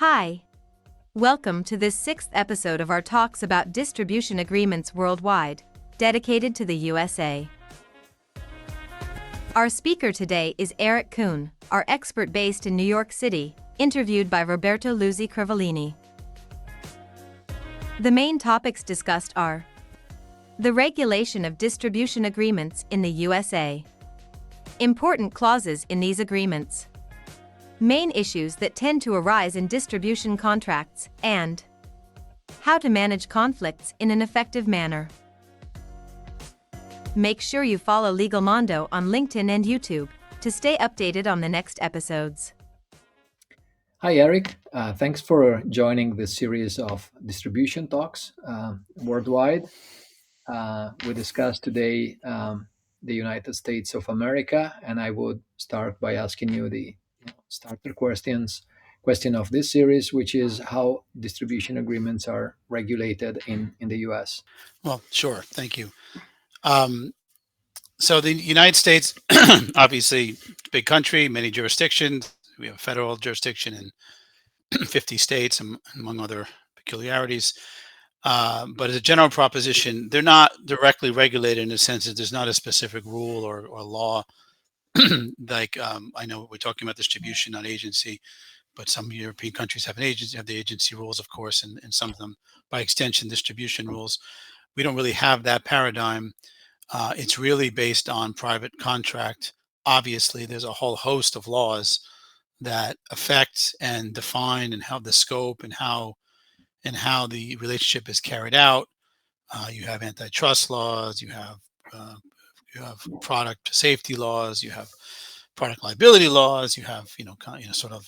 Hi. Welcome to this sixth episode of our talks about distribution agreements worldwide, dedicated to the USA. Our speaker today is Eric Kuhn, our expert based in New York City, interviewed by Roberto Luzzi Crivellini. The main topics discussed are the regulation of distribution agreements in the USA, important clauses in these agreements, main issues that tend to arise in distribution contracts, and how to manage conflicts in an effective manner. Make sure you follow Legalmondo on LinkedIn and YouTube to stay updated on the next episodes. Hi, Eric. Thanks for joining this series of distribution talks worldwide. We discussed today the United States of America, and I would start by asking you the starter question of this series, which is how distribution agreements are regulated in the U.S. Well, sure. Thank you. So the United States, obviously, big country, many jurisdictions. We have federal jurisdiction in 50 states, among other peculiarities. But as a general proposition, they're not directly regulated in the sense that there's not a specific rule or law. Like I know we're talking about distribution, not agency, but some European countries have the agency rules, of course, and some of them, by extension, distribution rules. We don't really have that paradigm. It's really based on private contract. Obviously, there's a whole host of laws that affect and define and how the scope and how the relationship is carried out. You have antitrust laws. You have product safety laws. You have product liability laws. You have sort of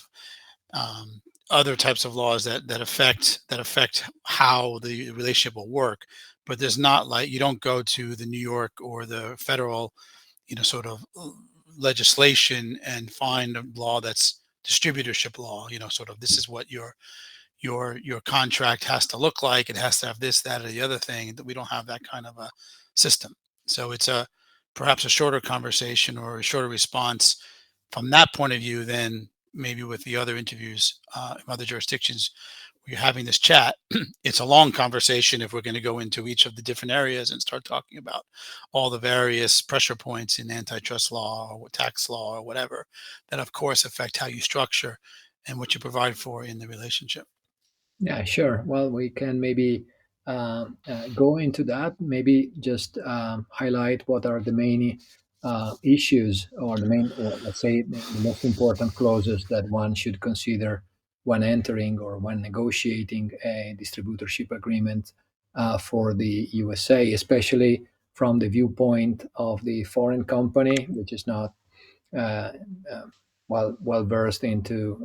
other types of laws that affect how the relationship will work. But there's not, like, you don't go to the New York or the federal, sort of legislation and find a law that's distributorship law. Sort of, this is what your contract has to look like. It has to have this, that, or the other thing. That we don't have that kind of a system. So it's perhaps a shorter conversation or a shorter response from that point of view than maybe with the other interviews in other jurisdictions. We're having this chat. It's a long conversation if we're going to go into each of the different areas and start talking about all the various pressure points in antitrust law or tax law or whatever that, of course, affect how you structure and what you provide for in the relationship. Yeah, sure. Well, we can maybe go into that. Maybe just highlight what are the main issues or let's say, the most important clauses that one should consider when entering or when negotiating a distributorship agreement for the USA, especially from the viewpoint of the foreign company, which is not uh, uh, well versed into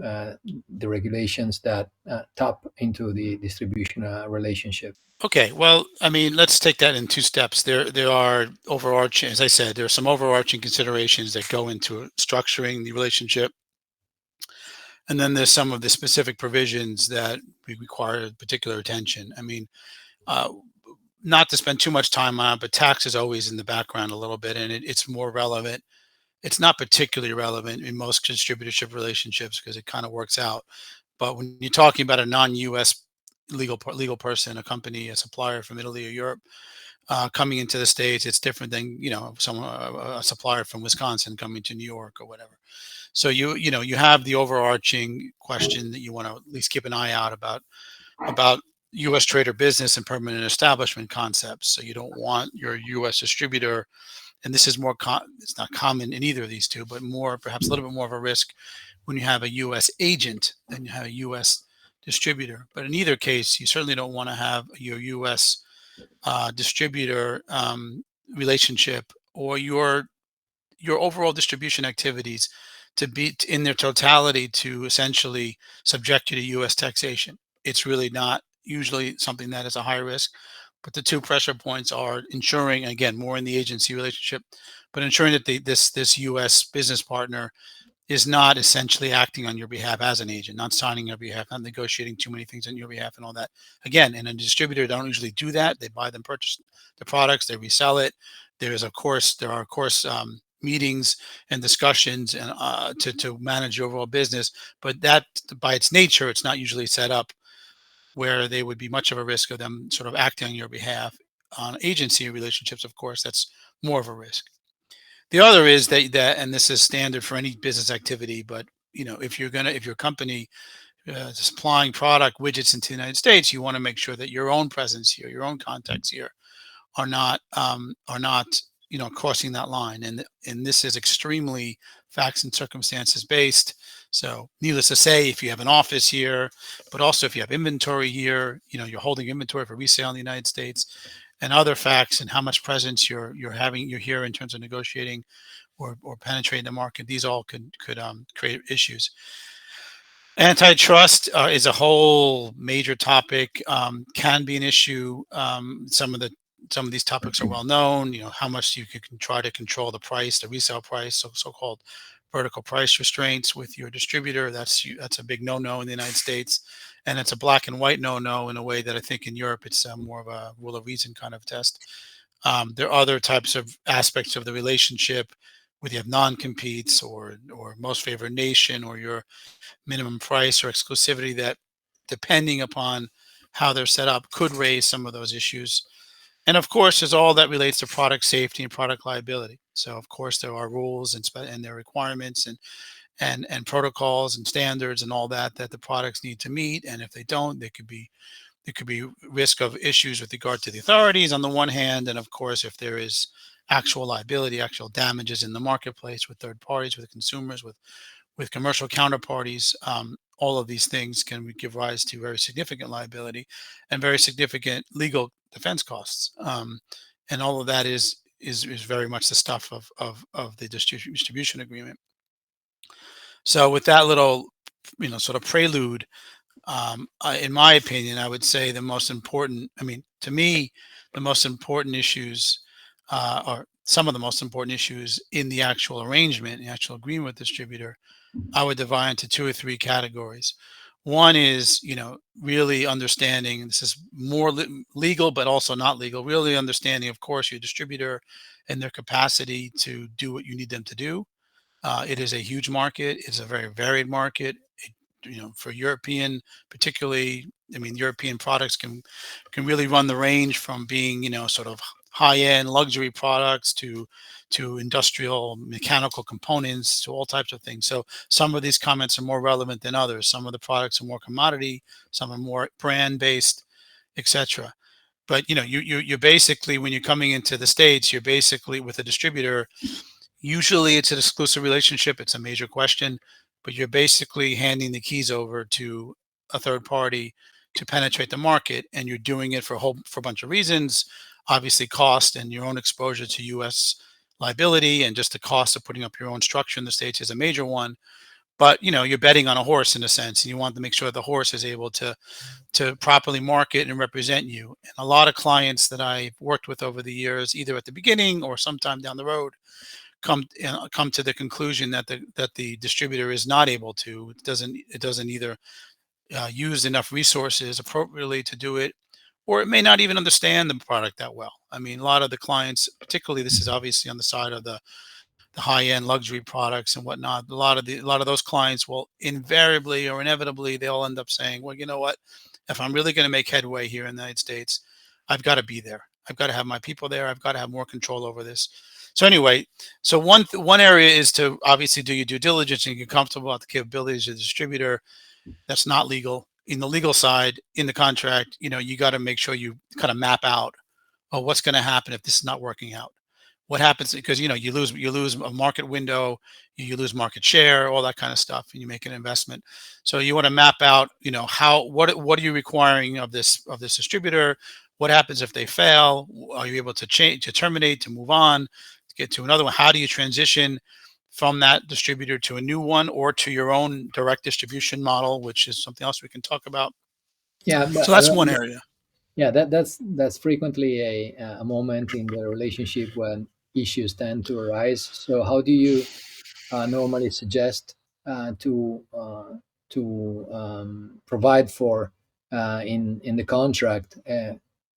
the regulations that tap into the distribution relationship. Okay, well, I mean, let's take that in two steps. There are overarching, as I said, there are some overarching considerations that go into structuring the relationship. And then there's some of the specific provisions that we require particular attention. I mean, uh, not to spend too much time on it, but tax is always in the background a little bit, and it's more relevant. It's not particularly relevant in most distributorship relationships because it kind of works out. But when you're talking about a non-U.S. legal person, a company, a supplier from Italy or Europe coming into the States, it's different than a supplier from Wisconsin coming to New York or whatever. So you have the overarching question that you want to at least keep an eye out about U.S. trade or business and permanent establishment concepts. So you don't want your U.S. distributor, and this is more it's not common in either of these two, but more, perhaps a little bit more of a risk when you have a U.S. agent than you have a U.S. distributor. But in either case, you certainly don't want to have your U.S. Distributor relationship or your overall distribution activities to be in their totality to essentially subject you to U.S. taxation. It's really not usually something that is a high risk. But the two pressure points are ensuring, again, more in the agency relationship, but ensuring that this U.S. business partner is not essentially acting on your behalf as an agent, not signing on your behalf, not negotiating too many things on your behalf and all that. Again, and a distributor don't usually do that. They buy them, purchase the products, they resell it. There are of course meetings and discussions and to manage your overall business. But that, by its nature, it's not usually set up where they would be much of a risk of them sort of acting on your behalf. On agency relationships, of course, that's more of a risk. The other is that, and this is standard for any business activity, but if your company supplying product widgets into the United States, you want to make sure that your own presence here, your own contacts here, are not crossing that line. And this is extremely facts and circumstances based. So needless to say, if you have an office here, but also if you have inventory here, you're holding inventory for resale in the United States, and other facts, and how much presence you're here in terms of negotiating or penetrating the market, these all could create issues. Antitrust is a whole major topic, can be an issue. Some of these topics are well known. How much you can try to control the price, the resale price, so-called vertical price restraints with your distributor. That's a big no-no in the United States, and it's a black and white no-no in a way that I think in Europe it's more of a rule of reason kind of test. There are other types of aspects of the relationship, whether you have non-competes or most favored nation or your minimum price or exclusivity, that, depending upon how they're set up, could raise some of those issues. And of course, there's all that relates to product safety and product liability. So of course there are rules and there are requirements and protocols and standards and all that the products need to meet. And if they don't, there could be risk of issues with regard to the authorities on the one hand, and of course, if there is actual liability, actual damages in the marketplace with third parties, with consumers, with commercial counterparties, all of these things can give rise to very significant liability and very significant legal defense costs. And all of that is very much the stuff of the distribution agreement. So with that little, sort of prelude, in my opinion, I would say the most important, to me, the most important issues, or some of the most important issues in the actual arrangement, the actual agreement with distributor, I would divide into two or three categories. One is, really understanding, this is more legal, but also not legal, really understanding, of course, your distributor and their capacity to do what you need them to do. It is a huge market. It's a very varied market. For European, particularly, European products can really run the range from being, sort of high-end luxury products to industrial mechanical components to all types of things. So some of these comments are more relevant than others. Some of the products are more commodity, some are more brand-based, etc. But you're basically, when you're coming into the States, you're basically with a distributor. Usually it's an exclusive relationship. It's a major question, but you're basically handing the keys over to a third party to penetrate the market, and you're doing it for a bunch of reasons. Obviously, cost and your own exposure to U.S. liability, and just the cost of putting up your own structure in the States is a major one. But you're betting on a horse in a sense, and you want to make sure the horse is able to properly market and represent you. And a lot of clients that I've worked with over the years, either at the beginning or sometime down the road, come to the conclusion that the distributor is not able to. It doesn't either use enough resources appropriately to do it, or it may not even understand the product that well. A lot of the clients, particularly, this is obviously on the side of the high-end luxury products and whatnot. A lot of those clients will invariably or inevitably, they'll end up saying, well, you know what, if I'm really going to make headway here in the United States, I've got to be there. I've got to have my people there. I've got to have more control over this. So anyway, so one area is to obviously do your due diligence and get comfortable about the capabilities of the distributor. That's not legal. In the legal side, in the contract, you got to make sure you kind of map out, oh, what's going to happen if this is not working out. What happens, because you lose a market window, you lose market share, all that kind of stuff, and you make an investment. So you want to map out, what are you requiring of this distributor? What happens if they fail? Are you able to change, to terminate, to move on, to get to another one? How do you transition from that distributor to a new one, or to your own direct distribution model, which is something else we can talk about. Yeah, So that's one area. yeah, that's frequently a moment in the relationship when issues tend to arise. So how do you normally suggest to provide for in the contract,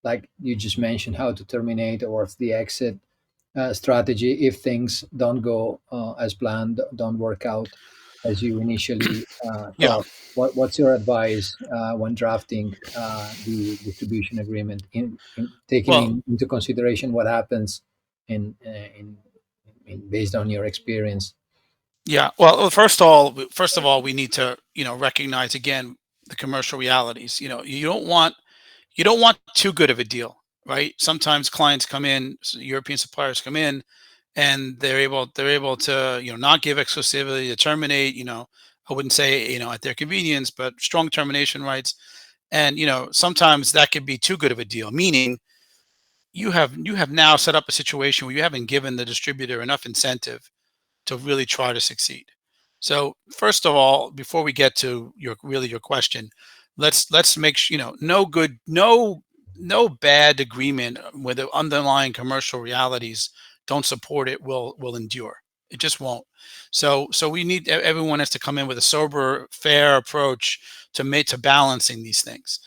like you just mentioned, how to terminate or the exit, strategy if things don't go as planned, don't work out as you initially Yeah. thought? What's your advice when drafting the distribution agreement, in taking Well, into consideration what happens based on your experience? yeah. Well, first of all, we need to, recognize again the commercial realities. You don't want too good of a deal, right? Sometimes clients come in, European suppliers come in, and they're able to, not give exclusivity, to terminate. I wouldn't say, at their convenience, but strong termination rights. And sometimes that could be too good of a deal, meaning you have now set up a situation where you haven't given the distributor enough incentive to really try to succeed. So first of all, before we get to your question, let's make sure, no bad agreement where the underlying commercial realities don't support it will endure. It just won't. So we need, everyone has to come in with a sober, fair approach to balancing these things.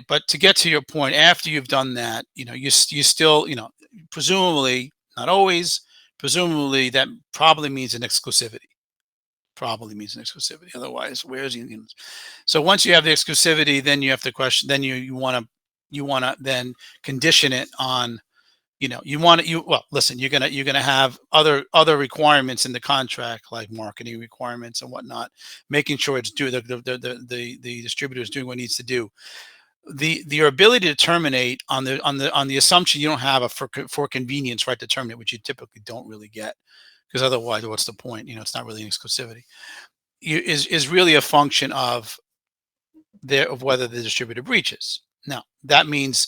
But to get to your point, after you've done that, you still, presumably, not always, presumably that probably means an exclusivity. Probably means an exclusivity. Otherwise, where's the? So once you have the exclusivity, then you have to question. Then you want to then condition it on. You want to you well. Listen, you're gonna have other requirements in the contract, like marketing requirements and whatnot, making sure it's do the distributor is doing what it needs to do. The your ability to terminate on the assumption you don't have a for convenience right to terminate, which you typically don't really get, because otherwise, what's the point? It's not really an exclusivity. Is really a function of whether the distributor breaches. Now that means,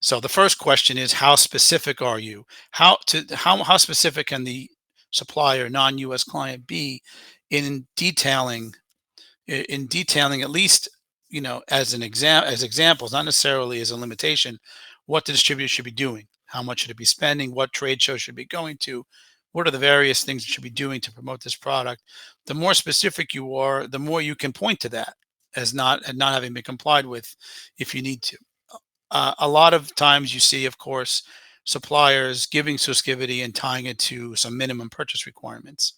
so the first question is, how specific are you? How specific can the supplier, non-U.S. client, be in detailing at least, as examples, not necessarily as a limitation, what the distributor should be doing, how much should it be spending, what trade shows should be going to, what are the various things it should be doing to promote this product. The more specific you are, the more you can point to that as not having been complied with, if you need to. A lot of times you see, of course, suppliers giving exclusivity and tying it to some minimum purchase requirements,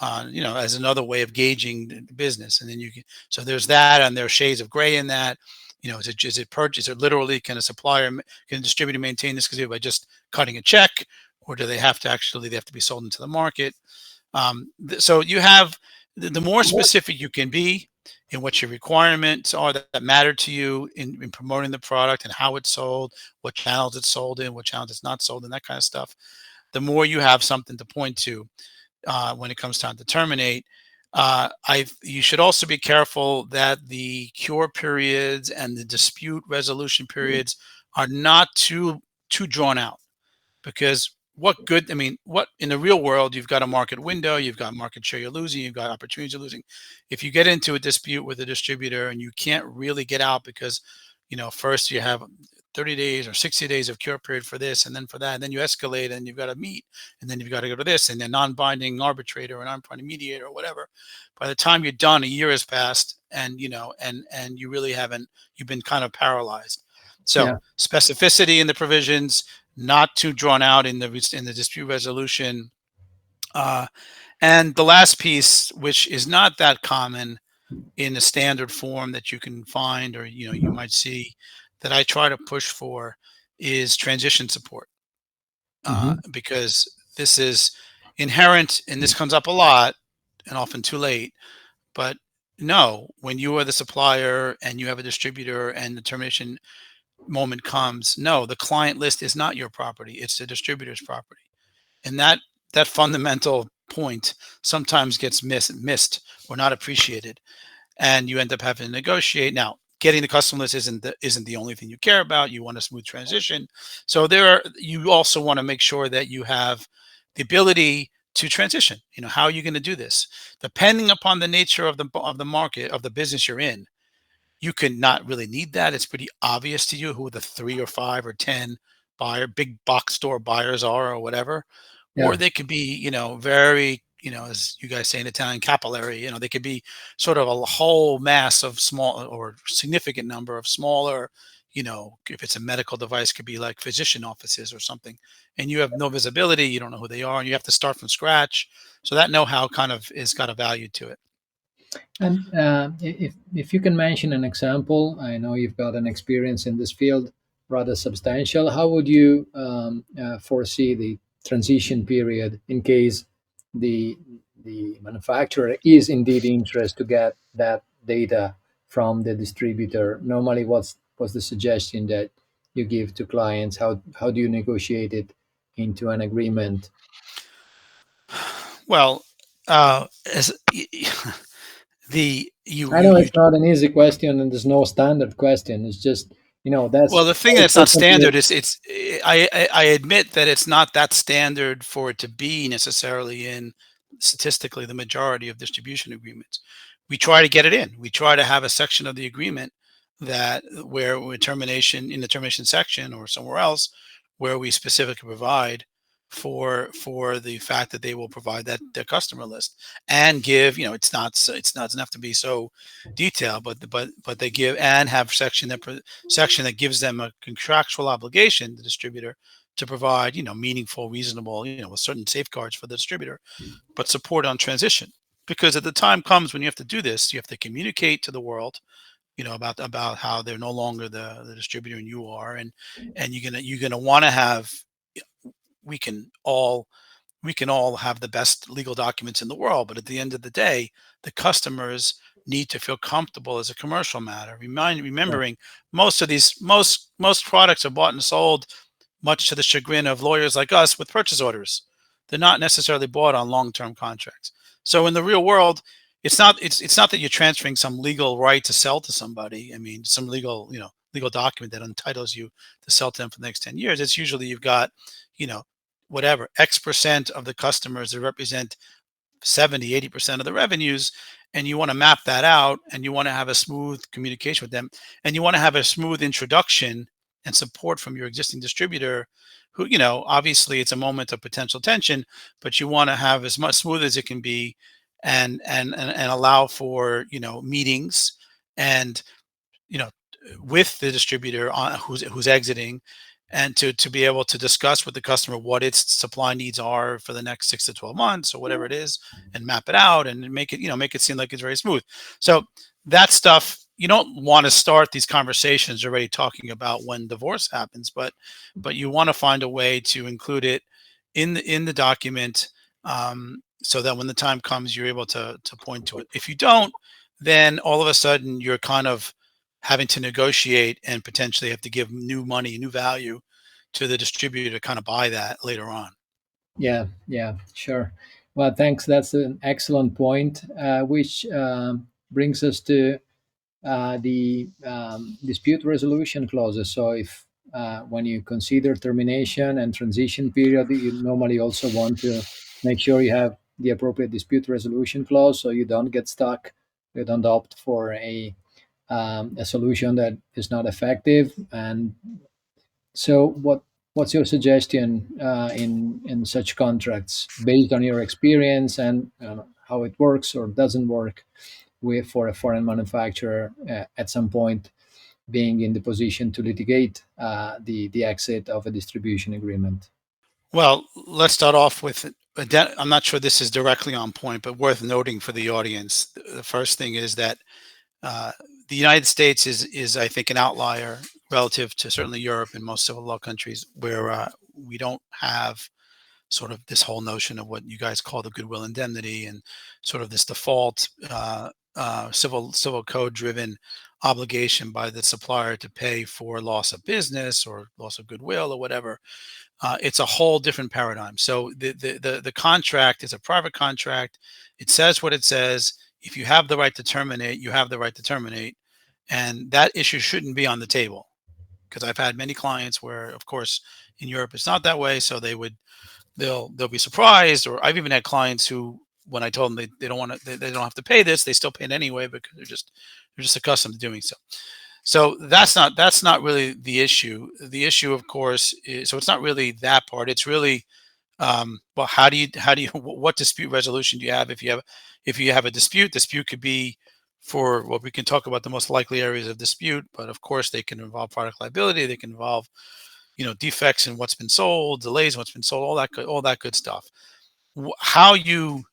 as another way of gauging the business. And then so there's that, and there are shades of gray in that. Is it literally, can a distributor maintain this exclusivity by just cutting a check, or do they have to be sold into the market? So you have the more specific you can be in what your requirements are that matter to you in promoting the product and how it's sold, what channels it's sold in, what channels it's not sold in, that kind of stuff. The more you have something to point to when it comes time to terminate. You should also be careful that the cure periods and the dispute resolution periods are not too drawn out, because what in the real world, you've got a market window, you've got market share you're losing, you've got opportunities you're losing. If you get into a dispute with a distributor and you can't really get out because, first you have 30 days or 60 days of cure period for this and then for that, and then you escalate and you've got to meet, and then you've got to go to this and then non-binding arbitrator or non-binding mediator or whatever. By the time you're done, a year has passed, and you really haven't, you've been kind of paralyzed. So Yeah. specificity in the provisions, not too drawn out in the dispute resolution. And the last piece, which is not that common in the standard form that you can find, or you might see, that I try to push for, is transition support, Hmm. because this is inherent, and this comes up a lot and often too late. But no, when you are the supplier and you have a distributor and the termination moment comes, no, the client list is not your property, it's the distributor's property. And that fundamental point sometimes gets missed or not appreciated, and you end up having to negotiate. Now, getting the customer list isn't the only thing you care about. You want a smooth transition. So you also want to make sure that you have the ability to transition. How are you going to do this? Depending upon the nature of the market, of the business you're in, you can not really need that. It's pretty obvious to you who the 3 or 5 or 10 big box store buyers are, or whatever. Or Yeah. they could be, very, as you guys say in Italian, capillary. They could be sort of a whole mass of small or significant number of smaller, if it's a medical device, could be like physician offices or something, and you have no visibility, you don't know who they are, and you have to start from scratch. So that know-how kind of is got a value to it. And if you can mention an example, I know you've got an experience in this field, rather substantial. How would you foresee the transition period in case the manufacturer is indeed interested to get that data from the distributor? Normally, what's the suggestion that you give to clients? How do you negotiate it into an agreement? Well, as the I know it's not an easy question, and there's no standard question. It's just that's well, the thing that's not standard is I admit that it's not that standard for it to be necessarily in statistically the majority of distribution agreements. We try to get it in. We try to have a section of the agreement that where with termination in the termination section or somewhere else where we specifically provide for the fact that they will provide that their customer list and give, it's not doesn't have to be so detailed, but they give and have section that gives them a contractual obligation, the distributor, to provide, meaningful, reasonable, with certain safeguards for the distributor, but support on transition. Because at the time comes when you have to do this, you have to communicate to the world, about how they're no longer the distributor and you are, and you're gonna want to have. We can all we can all have the best legal documents in the world, but at the end of the day, the customers need to feel comfortable as a commercial matter. Yeah. Remembering most products are bought and sold, much to the chagrin of lawyers like us, with purchase orders. They're not necessarily bought on long-term contracts. So in the real world, it's not that you're transferring some legal right to sell to somebody. I mean, some legal document that entitles you to sell to them for the next 10 years. It's usually you've got, you know, whatever X% of the customers that represent 70, 80% of the revenues, and you want to map that out, and you want to have a smooth communication with them, and you want to have a smooth introduction and support from your existing distributor, who, obviously it's a moment of potential tension, but you want to have as much smooth as it can be, and allow for, meetings, and, you know with the distributor on who's exiting, and to be able to discuss with the customer what its supply needs are for the next 6 to 12 months or whatever it is, and map it out and make it seem like it's very smooth. So that stuff, you don't want to start these conversations already talking about when divorce happens, but you want to find a way to include it in the document, so that when the time comes, you're able to point to it. If you don't, then all of a sudden you're kind of having to negotiate and potentially have to give new money, new value to the distributor to kind of buy that later on. Yeah, yeah, sure. Well, thanks. That's an excellent point, which brings us to the dispute resolution clauses. So, if when you consider termination and transition period, you normally also want to make sure you have the appropriate dispute resolution clause, so you don't get stuck, you don't opt for a solution that is not effective. And so, what's your suggestion in such contracts based on your experience and how it works or doesn't work with for a foreign manufacturer at some point being in the position to litigate the exit of a distribution agreement? Well, let's start off with, I'm not sure this is directly on point, but worth noting for the audience. The first thing is that uh, the United States is I think an outlier relative to certainly Europe and most civil law countries, where we don't have sort of this whole notion of what you guys call the goodwill indemnity, and sort of this default civil code driven obligation by the supplier to pay for loss of business or loss of goodwill or whatever. It's a whole different paradigm. So the contract is a private contract. It says what it says. If you have the right to terminate, you have the right to terminate, and that issue shouldn't be on the table. Because I've had many clients where, of course, in Europe it's not that way. So they'll be surprised. Or I've even had clients who, when I told them they don't want to, they don't have to pay this, they still pay it anyway because they're just accustomed to doing so. So that's not really the issue. The issue, of course, is, so it's not really that part. It's really, well, how do you what dispute resolution do you have? If you have a dispute could be for what we can talk about the most likely areas of dispute, but of course they can involve product liability. They can involve, defects in what's been sold, delays in what's been sold, all that good stuff. How you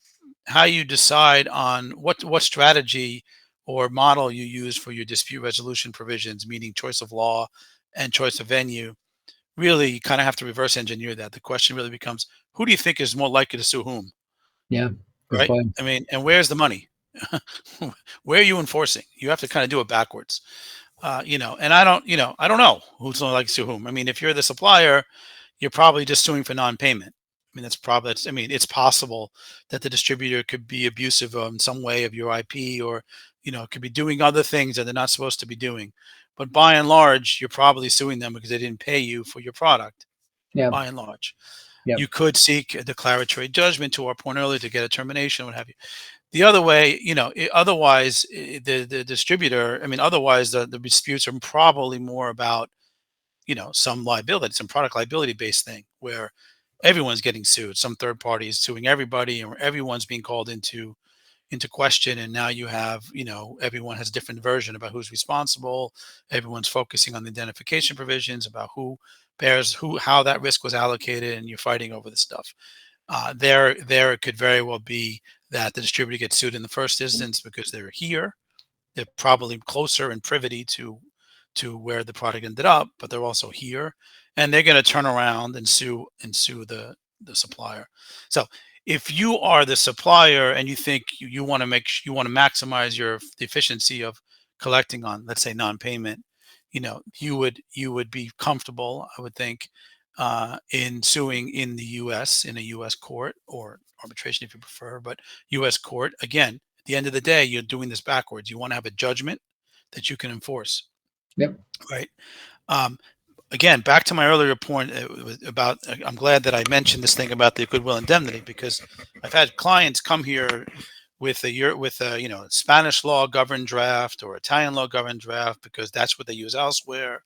decide on what strategy or model you use for your dispute resolution provisions, meaning choice of law and choice of venue, really you kind of have to reverse engineer that. The question really becomes, who do you think is more likely to sue whom? Yeah, good Right? point. I mean, and where's the money? Where are you enforcing? You have to kind of do it backwards. And I don't know who's more likely to sue whom. I mean, if you're the supplier, you're probably just suing for non-payment. I mean, it's possible that the distributor could be abusive in some way of your IP, or, could be doing other things that they're not supposed to be doing. But by and large, you're probably suing them because they didn't pay you for your product, Yeah, by and large. yeah, You could seek a declaratory judgment, to our point earlier, to get a termination, what have you. The other way, otherwise, the distributor, I mean, otherwise the disputes are probably more about, some liability, some product liability based thing where everyone's getting sued. Some third party is suing everybody, and everyone's being called into question. And now you have, everyone has a different version about who's responsible. Everyone's focusing on the identification provisions about who bears how that risk was allocated, and you're fighting over the stuff. There it could very well be that the distributor gets sued in the first instance because they're here. They're probably closer in privity to where the product ended up, but they're also here, and they're going to turn around and sue the supplier. So if you are the supplier and you think you want to you want to maximize the efficiency of collecting on, let's say, non-payment, you would be comfortable, I would think, in suing in the U.S. in a U.S. court, or arbitration if you prefer, but U.S. court. Again, at the end of the day, you're doing this backwards. You want to have a judgment that you can enforce, yep, right? Um, Again, back to my earlier point about, I'm glad that I mentioned this thing about the goodwill indemnity, because I've had clients come here with a Spanish law governed draft or Italian law governed draft, because that's what they use elsewhere.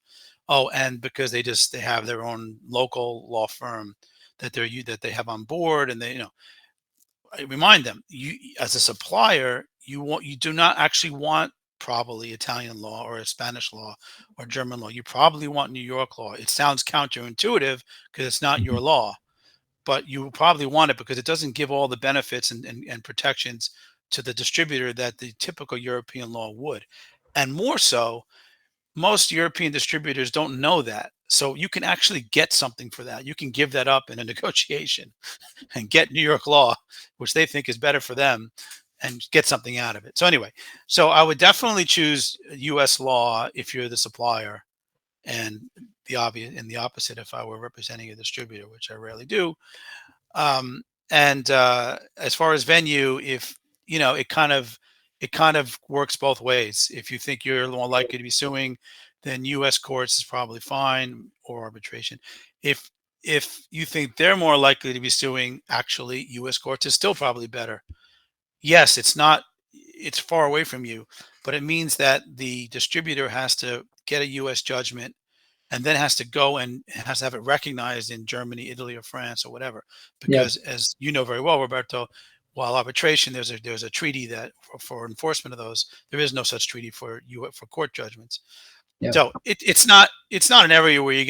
Oh, and because they have their own local law firm that they have on board, and I remind them, you as a supplier, you do not actually want probably Italian law or a Spanish law or German law. You probably want New York law. It sounds counterintuitive because it's not your mhm, law, but you probably want it because it doesn't give all the benefits and protections to the distributor that the typical European law would. And more so, most European distributors don't know that. So you can actually get something for that. You can give that up in a negotiation and get New York law, which they think is better for them, and get something out of it. So anyway, so I would definitely choose U.S. law if you're the supplier, and the opposite if I were representing a distributor, which I rarely do. And As far as venue, if it kind of works both ways. If you think you're more likely to be suing, then U.S. courts is probably fine, or arbitration. If if you think they're more likely to be suing, actually, U.S. courts is still probably better. Yes, it's far away from you, but it means that the distributor has to get a U.S. judgment, and then has to go and has to have it recognized in Germany, Italy, or France, or whatever. yep, Because, as you know very well, Roberto, while arbitration, there's a treaty that for enforcement of those, there is no such treaty for court judgments. yep. So it's not an area where you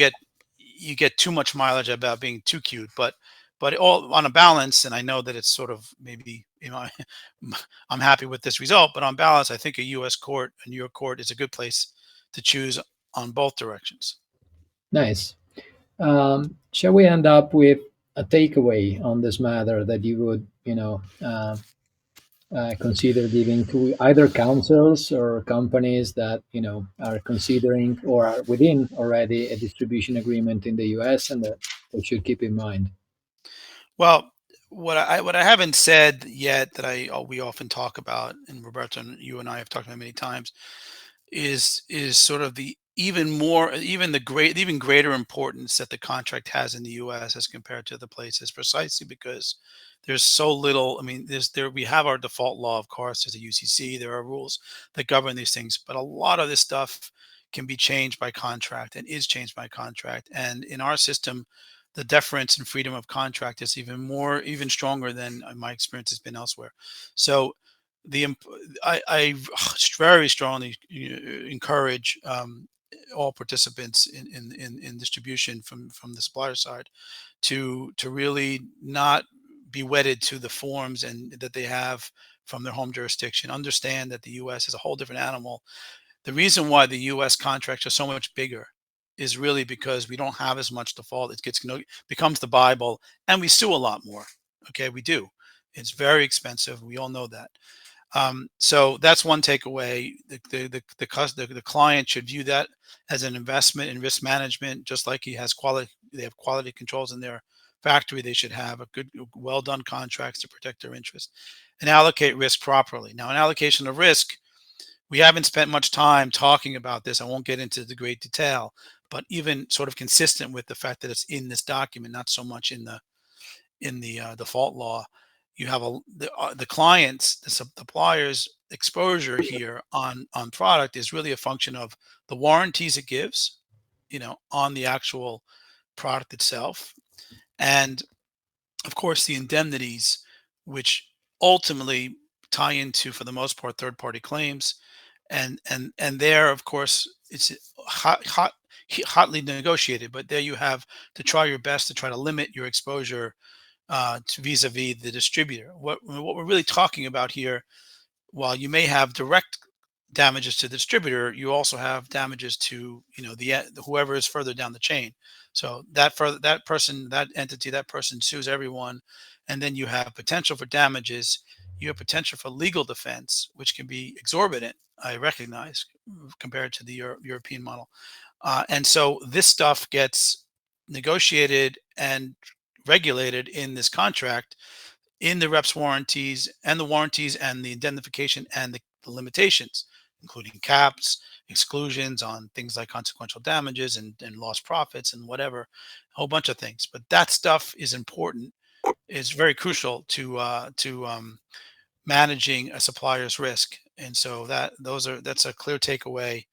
get too much mileage about being too cute, but all on a balance, and I know that it's sort of maybe, I'm happy with this result, but on balance, I think a U.S. court, a New York court, is a good place to choose on both directions. Nice. Shall we end up with a takeaway on this matter that you would, consider giving to either councils or companies that are considering or are within already a distribution agreement in the U.S. and that they should keep in mind? Well, what I haven't said yet that we often talk about, and Roberto and you and I have talked about many times, is sort of the even greater importance that the contract has in the U.S. as compared to other places, precisely because there's so little. I mean, we have our default law, of course. There's a UCC. There are rules that govern these things, but a lot of this stuff can be changed by contract and is changed by contract. And in our system, the deference and freedom of contract is even stronger than my experience has been elsewhere. So the I very strongly encourage all participants in distribution from the supplier side to really not be wedded to the forms and that they have from their home jurisdiction. Understand that the U.S. is a whole different animal. The reason why the U.S. contracts are so much bigger is really because we don't have as much default. It gets becomes the Bible, and we sue a lot more. Okay, we do. It's very expensive. We all know that. So that's one takeaway. The client should view that as an investment in risk management, just like he has quality. They have quality controls in their factory. They should have a good, well done contracts to protect their interest and allocate risk properly. Now, an allocation of risk, we haven't spent much time talking about this. I won't get into the great detail, but even sort of consistent with the fact that it's in this document, not so much in the default law. You have the clients, the suppliers' exposure here on product is really a function of the warranties it gives, on the actual product itself, and of course the indemnities, which ultimately tie into, for the most part, third-party claims, and there, of course, it's hotly negotiated. But there you have to try your best to try to limit your exposure to vis-a-vis the distributor. What we're really talking about here, while you may have direct damages to the distributor, you also have damages to the whoever is further down the chain. So that person, that entity, that person sues everyone, and then you have potential for damages. You have potential for legal defense, which can be exorbitant. I recognize compared to the European model, and so this stuff gets negotiated and regulated in this contract, in the reps warranties and the indemnification and the limitations, including caps, exclusions on things like consequential damages and lost profits and whatever, a whole bunch of things. But that stuff is important, is very crucial to managing a supplier's risk. And so that's a clear takeaway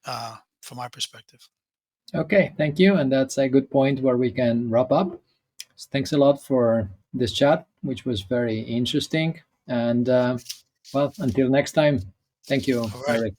from my perspective. Okay, thank you. And that's a good point where we can wrap up. Thanks a lot for this chat, which was very interesting. And well, until next time, thank you, All right. Eric.